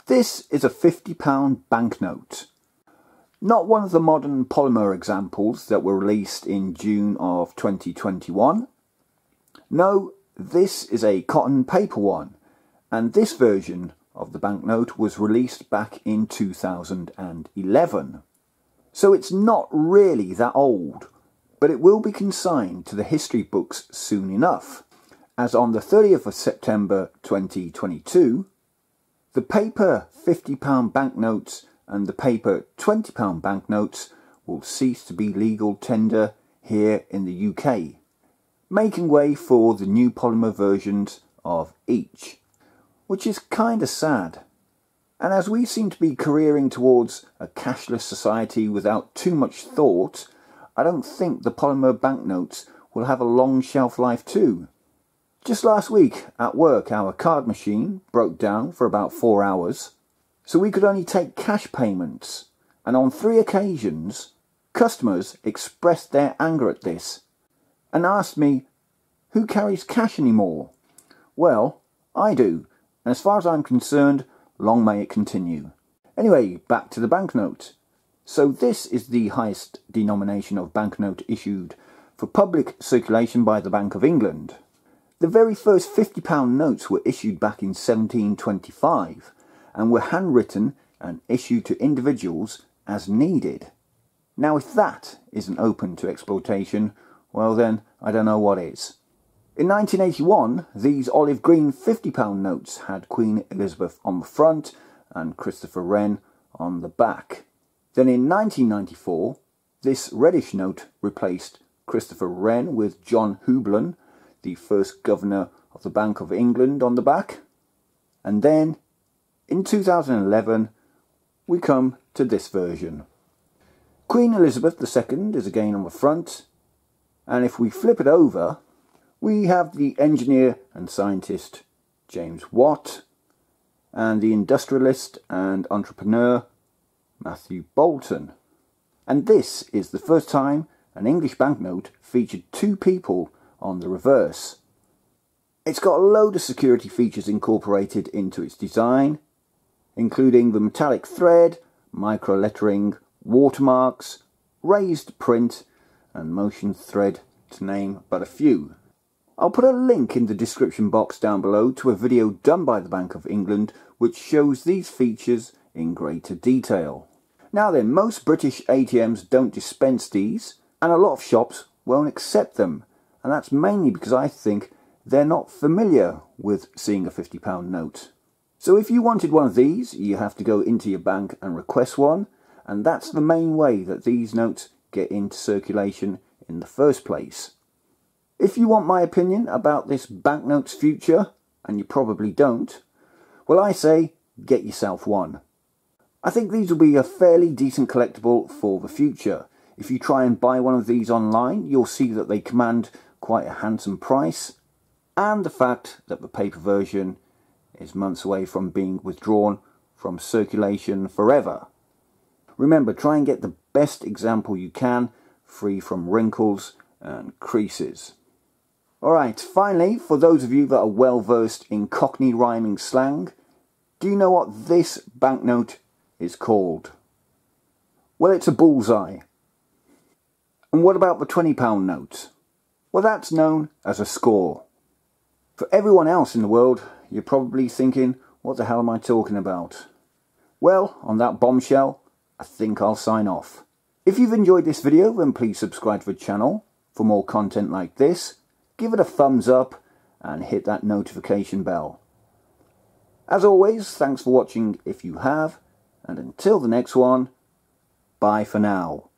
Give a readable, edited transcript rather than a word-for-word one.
This is a £50 banknote. Not one of the modern polymer examples that were released in June of 2021. No, this is a cotton paper one, and this version of the banknote was released back in 2011. So it's not really that old, but it will be consigned to the history books soon enough, as on the 30th of September 2022, the paper £50 banknotes and the paper £20 banknotes will cease to be legal tender here in the UK, making way for the new polymer versions of each, which is kinda sad. And as we seem to be careering towards a cashless society without too much thought, I don't think the polymer banknotes will have a long shelf life too. Just last week at work, our card machine broke down for about 4 hours, so we could only take cash payments, and on 3 occasions customers expressed their anger at this and asked me, who carries cash anymore? Well, I do, and as far as I'm concerned, long may it continue. Anyway, back to the banknote. So this is the highest denomination of banknote issued for public circulation by the Bank of England. The very first £50 notes were issued back in 1725 and were handwritten and issued to individuals as needed. Now if that isn't open to exploitation, well then I don't know what is. In 1981, these olive green £50 notes had Queen Elizabeth on the front and Christopher Wren on the back. Then in 1994, this reddish note replaced Christopher Wren with John Houblon, the first governor of the Bank of England, on the back. And then, in 2011, we come to this version. Queen Elizabeth II is again on the front, and if we flip it over, we have the engineer and scientist James Watt, and the industrialist and entrepreneur Matthew Boulton. And this is the first time an English banknote featured 2 people on the reverse. It's got a load of security features incorporated into its design, including the metallic thread, micro lettering, watermarks, raised print and motion thread, to name but a few. I'll put a link in the description box down below to a video done by the Bank of England which shows these features in greater detail. Now then, most British ATMs don't dispense these, and a lot of shops won't accept them. And that's mainly because I think they're not familiar with seeing a £50 note. So if you wanted one of these, you have to go into your bank and request one, and that's the main way that these notes get into circulation in the first place. If you want my opinion about this banknote's future, and you probably don't, well, I say get yourself one. I think these will be a fairly decent collectible for the future. If you try and buy one of these online, you'll see that they command quite a handsome price, and the fact that the paper version is months away from being withdrawn from circulation forever. Remember, try and get the best example you can, free from wrinkles and creases. Alright, finally, for those of you that are well versed in Cockney rhyming slang, do you know what this banknote is called? Well, it's a bullseye. And what about the £20 note? Well, that's known as a score. For everyone else in the world, you're probably thinking, what the hell am I talking about? Well, on that bombshell, I think I'll sign off. If you've enjoyed this video, then please subscribe to the channel for more content like this. Give it a thumbs up and hit that notification bell. As always, thanks for watching if you have, and until the next one, bye for now.